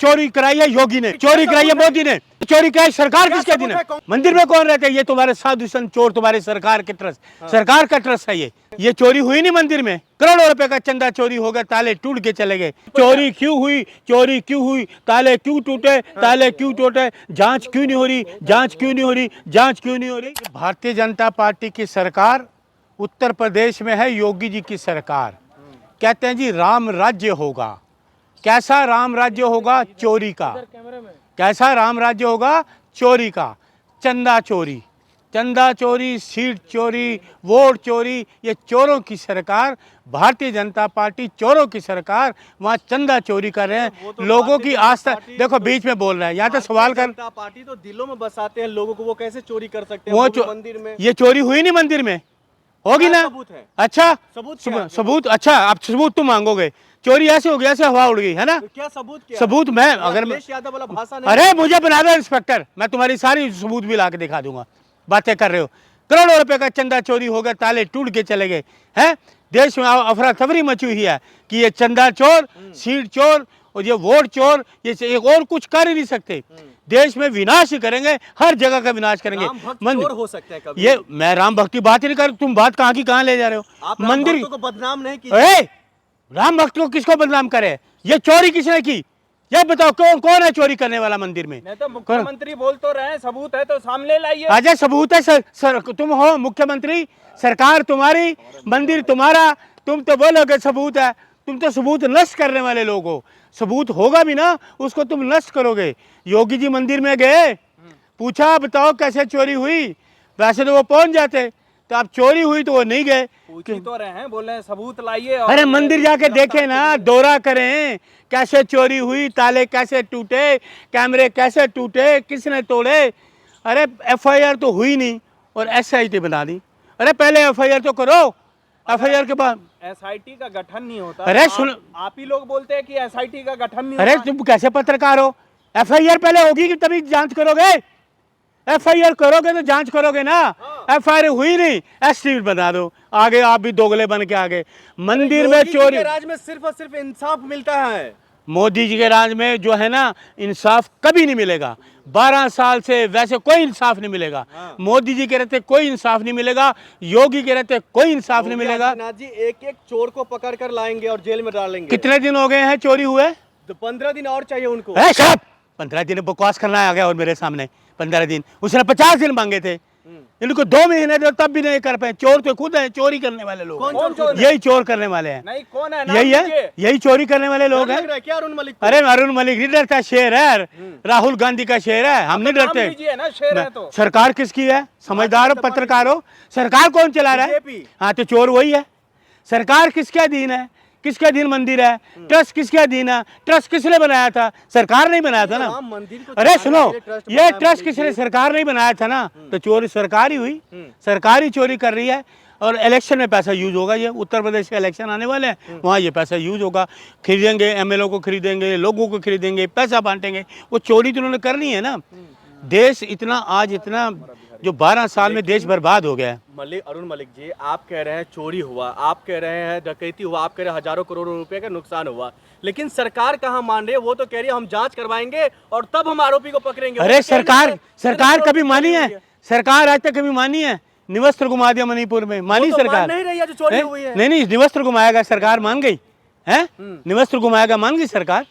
चोरी कराई है योगी ने, चोरी कराई है मोदी ने, चोरी कराई सरकार किसके अधीन है? मंदिर में कौन रहते हैं? ये तुम्हारे साधु संत चोर, तुम्हारे सरकार के ट्रस्ट, सरकार का ट्रस्ट है ये चोरी हुई नहीं मंदिर में, करोड़ों रुपए का चंदा चोरी हो गया, ताले टूट के चले गए। चोरी क्यों हुई? चोरी क्यों हुई? ताले क्यों टूटे? ताले क्यों टूटे? जांच क्यों नहीं हो रही? जांच क्यों नहीं हो रही? जांच क्यों नहीं हो रही? भारतीय जनता पार्टी की सरकार उत्तर प्रदेश में है, योगी जी की सरकार। कहते हैं जी राम राज्य होगा। कैसा राम राज्य होगा? चोरी का। कैसा राम राज्य होगा? चोरी का। चंदा चोरी, चंदा चोरी, सीट चोरी, वोट चोरी, ये चोरों की सरकार, भारतीय जनता पार्टी चोरों की सरकार, वहाँ चंदा चोरी कर रहे हैं। लोगों की आस्था देखो, बीच में बोल रहे हैं, यहाँ तो सवाल कर। जनता पार्टी तो दिलों में बसाते हैं लोगों को, वो कैसे चोरी कर सकते हैं? वो मंदिर में ये चोरी हुई नहीं मंदिर में, होगी ना? सबूत है। अच्छा सबूत अच्छा, आप सबूत तुम मांगोगे? चोरी ऐसे हो गया, ऐसे हवा उड़ गई है ना? तो क्या सबूत? क्या सबूत मैं अगर अखिलेश यादव वाला भाषा नहीं? अरे मुझे बना दो इंस्पेक्टर, मैं तुम्हारी सारी सबूत भी ला के दिखा दूंगा। बातें कर रहे हो, करोड़ों रुपए का चंदा चोरी हो गया, ताले टूट के चले गए हैं। देश में अफरा तफरी मची हुई है कि ये चंदा चोर, सीट चोर और ये वोट चोर, ये एक और कुछ कर ही नहीं सकते। देश में विनाश ही करेंगे, हर जगह का विनाश करेंगे। चोर हो सकते हैं कभी? ये मैं राम भक्ति बात ही नहीं कर, तुम बात कहाँ की कहाँ ले जा रहे हो? आप मंदिर को बदनाम नहीं कीजिए। राम भक्त को किसको बदनाम करे? ये चोरी किसने की? ये बताओ, कौन है चोरी करने वाला मंदिर में? नहीं तो मुख्यमंत्री बोल तो रहे हैं, सबूत है तो सामने लाइए। अजय सबूत है सर, तुम हो मुख्यमंत्री, सरकार तुम्हारी, मंदिर तुम्हारा, तुम तो बोलोगे सबूत है। तुम तो सबूत नष्ट करने वाले लोग हो। सबूत होगा भी ना, उसको तुम नष्ट करोगे। योगी जी मंदिर में गए, पूछा बताओ कैसे चोरी हुई, वैसे तो वो पहुंच जाते, तो अब चोरी हुई तो वो नहीं गए। पूछ ही तो रहे हैं, बोल रहे हैं सबूत लाइए। अरे मंदिर जाके देखे ना, दौरा करें, कैसे चोरी हुई, ताले कैसे टूटे, कैमरे कैसे टूटे, किसने तोड़े। अरे एफआईआर तो हुई नहीं और एसआईटी बना दी। अरे पहले एफआईआर तो करो, एफआईआर के बाद एसआईटी का गठन नहीं होता। अरे सुन, आप ही लोग बोलते हैं कि एसआईटी का गठन नहीं अरे होता। तुम कैसे पत्रकार हो? एफआईआर पहले होगी कि तभी जांच करोगे? एफआईआर करोगे तो जांच करोगे ना। एफआईआर हुई नहीं, एसटी बना दो, आगे आप भी दोगले बन के आगे। मंदिर में चोरी, राज में सिर्फ और सिर्फ इंसाफ मिलता है। मोदी जी के राज में जो है ना, इंसाफ कभी नहीं मिलेगा। 12 साल से वैसे कोई इंसाफ नहीं मिलेगा। मोदी जी के रहते कोई इंसाफ नहीं मिलेगा, योगी के रहते कोई इंसाफ नहीं मिलेगा। आदित्यनाथ जी एक एक चोर को पकड़ कर लाएंगे और जेल में डालेंगे। कितने दिन हो गए हैं चोरी हुए? तो 15 दिन और चाहिए उनको। 15 दिन बकवास करना आ गया और मेरे सामने 15 दिन, उसने 50 दिन मांगे थे, इनको 2 महीने दो तब भी नहीं कर पाए। चोर तो खुद है, चोरी करने वाले लोग। कौन चोर? यही चोर करने वाले हैं। नहीं, कौन है? यही है, यही चोरी करने वाले लोग हैं। क्या अरुण मलिक? अरे अरुण मलिक नहीं डरता, शेर है, राहुल गांधी का शेर है, हम नहीं डरते। ना शेर है तो सरकार किसकी है? समझदार हो, पत्रकार हो। सरकार कौन चला रहा है? हाँ तो चोर वही है। सरकार किसके अधीन है? किसके अधीन मंदिर है? ट्रस्ट किसके अधीन है? ट्रस्ट किसने बनाया था? सरकार नहीं बनाया था ना। अरे सुनो, ये ट्रस्ट किसने? सरकार नहीं बनाया था ना, तो चोरी सरकार ही हुई। सरकार ही चोरी कर रही है। और इलेक्शन में पैसा यूज होगा। ये उत्तर प्रदेश के इलेक्शन आने वाले हैं, वहाँ ये पैसा यूज होगा। खरीदेंगे, एमएलए को खरीदेंगे, लोगों को खरीदेंगे, पैसा बांटेंगे। वो चोरी तो उन्होंने करनी है ना। देश इतना आज इतना जो 12 साल में देश बर्बाद हो गया है। अरुण मलिक जी, आप कह रहे हैं चोरी हुआ, आप कह रहे हैं डकैती हुआ, आप कह रहे हैं हजारों करोड़ों रुपए का नुकसान हुआ, लेकिन सरकार कहाँ मान रही है? वो तो कह रही है हम जांच करवाएंगे और तब हम आरोपी को पकड़ेंगे। अरे सरकार कभी मानी है? सरकार आज तक कभी मानी है? निवस्त्र घुमा दिया मणिपुर में, मानी सरकार? नहीं रही है जो चोरी हुई है। नहीं, निवस्त्र घुमाएगा, सरकार मान गई है? निवस्त्र घुमाएगा, मान गई सरकार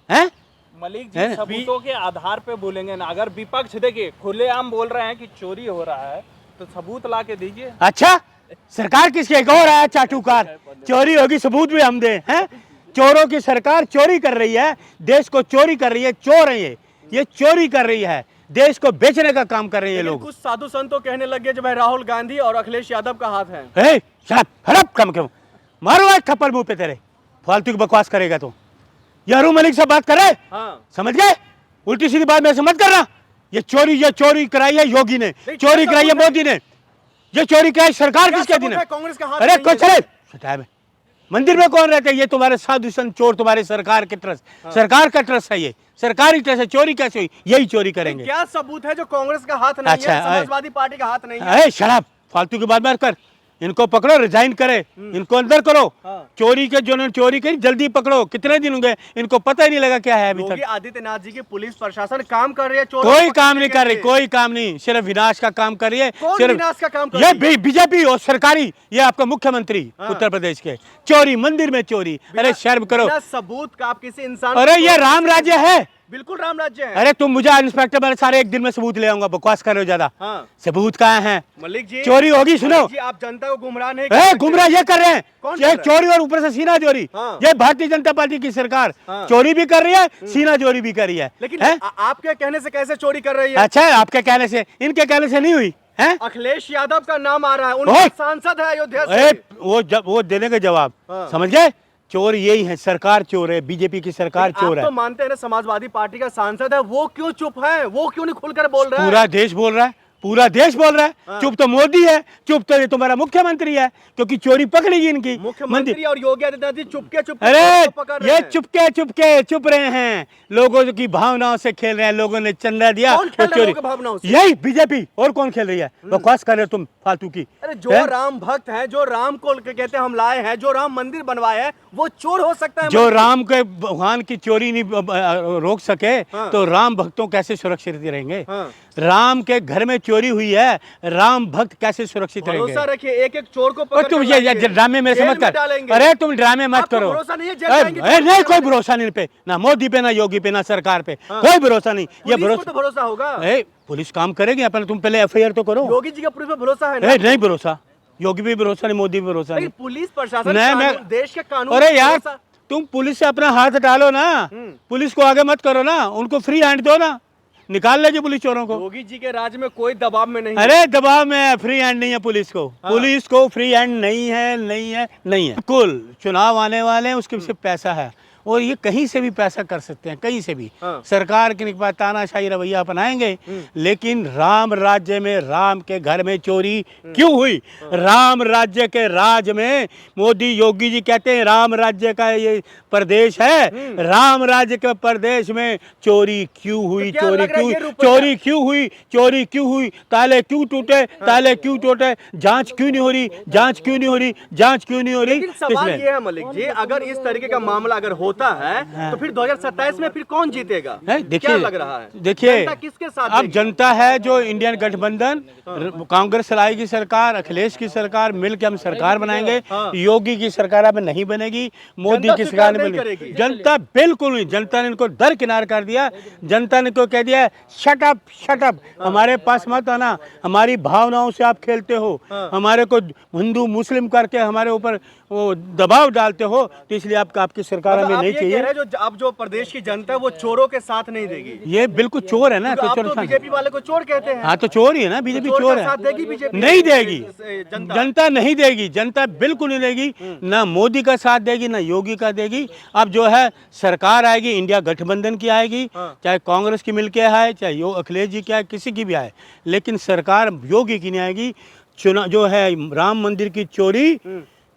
है? मलिक जी सबूतों के आधार पे बोलेंगे ना। अगर विपक्ष देखिए खुलेआम बोल रहे हैं कि चोरी हो रहा है, तो सबूत ला के दीजिए। अच्छा, सरकार किसके? एक और आया चाटुकार, चोरी होगी सबूत भी हम दे हैं। चोरों की सरकार चोरी कर रही है, देश को चोरी कर रही है। चोर है ये चोरी कर रही है, देश को बेचने का काम कर रहे हैं ये लोग। कुछ साधु संत तो कहने लगे जब राहुल गांधी और अखिलेश यादव का हाथ है। कम क्यों मारो आज थप्पड़ मुंह पे तेरे, फालतू की बकवास करेगा तो। ये अरुण मलिक से बात करे, समझ गए? उल्टी सीधी बात में से मत करना। ये चोरी कराई है योगी ने, चोरी कराई है मोदी ने, ये चोरी कराई सरकार किसके अधीन है? कांग्रेस का हाथ। अरे कुछ मंदिर में कौन रहते हैं? ये तुम्हारे साधु संत चोर, तुम्हारे सरकार के ट्रस्ट, सरकार का ट्रस्ट है, ये सरकारी ट्रस्ट है। चोरी कैसे हुई? यही चोरी करेंगे। क्या सबूत है जो कांग्रेस का हाथ नहीं है, समाजवादी पार्टी का हाथ नहीं है? अरे शराब, फालतू की बात मत कर। इनको पकड़ो, रिजाइन करे, इनको अंदर करो। हाँ। चोरी के जो ने चोरी करी जल्दी पकड़ो। कितने दिन हो गए इनको पता ही नहीं लगा क्या है अभी योगी तक। आदित्यनाथ जी की पुलिस प्रशासन काम कर रही है, चोरों कोई को काम पकड़ने नहीं के कर रही, लिए। कोई काम नहीं, सिर्फ विनाश का काम कर रही है। कौन सिर्फ विनाश का काम कर ये रही है? बीजेपी और सरकारी, ये आपका मुख्यमंत्री उत्तर प्रदेश के, चोरी, मंदिर में चोरी। अरे शर्म करो। बिना सबूत का आप किसी इंसान अरे को ये राम राज्य है। बिल्कुल राम राज्य है। अरे तुम मुझे इंस्पेक्टर बने सारे एक दिन में सबूत ले आऊंगा, बकवास कर रहे हो ज्यादा। हाँ। सबूत कहाँ है? मलिक जी, चोरी होगी, सुनो। मलिक जी, आप जनता को गुमराह नहीं कर ए, सकते। गुमराह ये कर रहे हैं, कौन ये कर रहा चोरी और ऊपर से सीना चोरी। हाँ। ये भारतीय जनता पार्टी की सरकार हाँ। चोरी भी कर रही है, सीना चोरी भी कर रही है। लेकिन हैं? आपके कहने से कैसे चोरी कर रही है? अच्छा, आपके कहने से, इनके कहने से नहीं हुई है? अखिलेश यादव का नाम आ रहा है, उनका ओए! सांसद है अयोध्या अरे से। वो देने का जवाब, हाँ। समझ गए? चोर यही है, सरकार चोर है, बीजेपी की सरकार आप चोर है। तो मानते हैं ना समाजवादी पार्टी का सांसद है, वो क्यों चुप है? वो क्यों नहीं खुलकर बोल रहा है? पूरा देश बोल रहा है, पूरा देश बोल रहा है। चुप तो मोदी है, चुप तो ये तुम्हारा मुख्यमंत्री है, क्योंकि चोरी पकड़ेगी इनकी। मुख्यमंत्री और योगी आदित्यनाथ जी चुपके चुपके अरे चोरों को पकड़ रहे ये हैं। चुपके चुप रहे हैं, लोगों की भावनाओं से खेल रहे हैं। लोगों ने चंदा दिया, कौन खेल वो रहा है चोरी, लोगों की भावनाओं से? यही बीजेपी, और कौन खेल रही है? बकवास कर रहे हो तुम फालतू की। अरे जो हैं? राम भक्त है, जो राम को कहते हैं हम लाए हैं, जो राम मंदिर बनवाए है, वो चोर हो सकता है? जो राम के भगवान की चोरी नहीं रोक सके, हाँ। तो राम भक्तों कैसे सुरक्षित रहेंगे? हाँ। राम के घर में चोरी हुई है, राम भक्त कैसे सुरक्षित रहेंगे? भरोसा रखिए, एक एक चोर को और पकड़ तुम कर ये लाएंगे, ड्रामे में जेल समझ कर, डालेंगे। अरे तुम ड्रामे मत आपको करो। भरोसा नहीं है, जेल अरे जाएंगे, अरे जेल नहीं, कोई जाएंगे। भरोसा नहीं इन पे, ना मोदी पे, ना योगी पे, ना सरकार पे, हाँ। कोई भरोसा नहीं। ये पुलिस को भरोसा, तो भरोसा होगा। पुलिस काम करेगी अपन, तुम पहले एफआईआर तो करो। योगी जी का पुलिस पे भरोसा है ना? नहीं भरोसा, योगी पे भरोसा नहीं, मोदी पे भरोसा नहीं। लेकिन पुलिस प्रशासन, नहीं, कानून, देश के कानून अरे पे यार, भरोसा- तुम पुलिस से अपना हाथ डालो ना, पुलिस को आगे मत करो ना, उनको फ्री हैंड दो ना, निकाल लेगी पुलिस चोरों को। योगी जी के राज्य में कोई दबाव में नहीं है। अरे दबाव में है, फ्री हैंड नहीं है पुलिस को। पुलिस को फ्री हैंड नहीं है, नहीं है, नहीं है। बिल्कुल, चुनाव आने वाले हैं, उसके पीछे पैसा है, और ये कहीं से भी पैसा कर सकते हैं, कहीं से भी। हाँ। सरकार के बाद तानाशाही रवैया अपनाएंगे, लेकिन राम राज्य में, राम के घर में चोरी क्यों हुई? राम राज्य के राज में, मोदी योगी जी कहते हैं राम राज्य का ये प्रदेश है, राम राज्य के प्रदेश में चोरी क्यों हुई? क्या चोरी लग रहा है क्यों, ये रुपया- चोरी क्यों हुई? चोरी क्यों हुई? ताले क्यों टूटे? ताले क्यों टूटे? जांच क्यों नहीं हो रही? जांच क्यों नहीं हो रही? जांच क्यों नहीं हो रही? लेकिन सवाल इसलिए- ये है मलिक जी, अगर इस तरीके का मामला अगर होता है तो फिर 2027 में फिर कौन जीतेगा? है, देखिए, क्या लग रहा है? देखिए, जनता किसके साथ अब देगी? जनता है जो इंडियन गठबंधन, कांग्रेस लाएगी सरकार, अखिलेश की सरकार, मिलकर हम सरकार बनाएंगे। हाँ। योगी की सरकार अब नहीं बनेगी, मोदी जनता की स्वीकार सरकार नहीं नहीं करेगी। बनेगी। जनता बिल्कुल नहीं, जनता ने इनको दरकिनार कर दिया। जनता ने को कह दिया शट अप, शट अप, हमारे पास मत आना, हमारी भावनाओं से आप खेलते हो, हमारे को हिंदू मुस्लिम करके हमारे ऊपर वो दबाव डालते हो, तो इसलिए आपकी सरकार मतलब हमें आप नहीं ये कह चाहिए। रहे हैं जो अब जो प्रदेश की जनता है वो चोरों के साथ नहीं देगी? ये बिल्कुल चोर है ना, तो आप चोर तो बीजेपी वाले को चोर कहते हैं। हाँ तो चोर ही है ना, बीजेपी चोर चोर का है। साथ देगी बीजेपी? नहीं देगी, जनता जनता नहीं देगी, जनता बिल्कुल नहीं देगी, ना मोदी का साथ देगी, ना योगी का देगी। अब जो है सरकार आएगी, इंडिया गठबंधन की आएगी, चाहे कांग्रेस की मिलके आए, चाहे अखिलेश जी की आए, किसी की भी आए, लेकिन सरकार योगी की नहीं आएगी। चुनाव जो है राम मंदिर की चोरी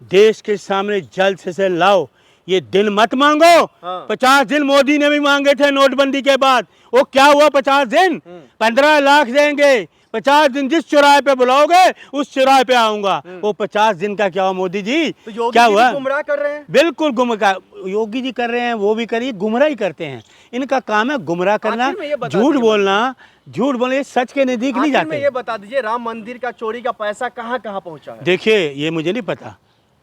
देश के सामने जल्द से लाओ, ये दिन मत मांगो। 50 दिन मोदी ने भी मांगे थे नोटबंदी के बाद, वो क्या हुआ? 50 दिन 15 लाख देंगे, 50 दिन जिस चौराहे पे बुलाओगे उस चौराहे पे आऊंगा। वो 50 दिन का क्या हुआ मोदी जी? तो योगी क्या जी हुआ? भी गुमराह कर रहे हैं। बिल्कुल गुमराह, योगी जी कर रहे हैं, वो भी करिए, गुमराह ही करते हैं। इनका काम है गुमराह करना, आखिर में ये बता झूठ दीजिए बोलना, झूठ बोले, सच के नजदीक नहीं आखिर में जाते। ये बता दीजिए, राम मंदिर का चोरी का पैसा कहाँ कहाँ पहुँचा है? देखिए, ये मुझे नहीं पता,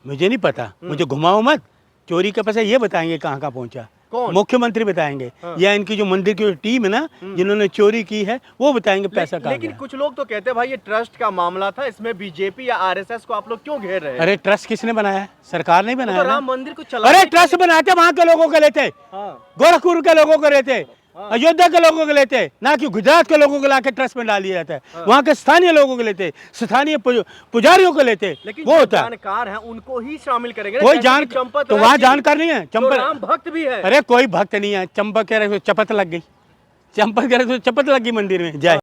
मुझे नहीं पता, मुझे घुमाओ मत। चोरी का पैसा ये बताएंगे कहाँ कहाँ पहुँचा, कौन? मुख्यमंत्री बताएंगे, या इनकी जो मंदिर की टीम है ना जिन्होंने चोरी की है, वो बताएंगे पैसा कहाँ लेकिन गया। कुछ लोग तो कहते हैं भाई ये ट्रस्ट का मामला था, इसमें बीजेपी या आरएसएस को आप लोग क्यों घेर रहे हैं? अरे ट्रस्ट किसने बनाया है? सरकार नहीं तो बनाया राम ना। मंदिर को चला अरे ट्रस्ट बनाते वहां के लोगों के लेते, हाँ। गोरखपुर के लोगों को लेते, अयोध्या के लोगों को लेते, ना कि गुजरात के लोगों को लाके ट्रस्ट में डाल दिया जाता है। वहाँ के स्थानीय लोगों को लेते, स्थानीय पुजारियों को लेते, लेकिन वो जो होता है। जानकार हैं उनको ही शामिल करेंगे ना, कोई जैसे जान कि चंपत तो राय वहाँ जी, जानकार नहीं है। जो राम भक्त भी है। अरे कोई भक्त नहीं है, चंपक कह रहे चपत लग गई, चंपक कह रहे चपत लग गई मंदिर में। जय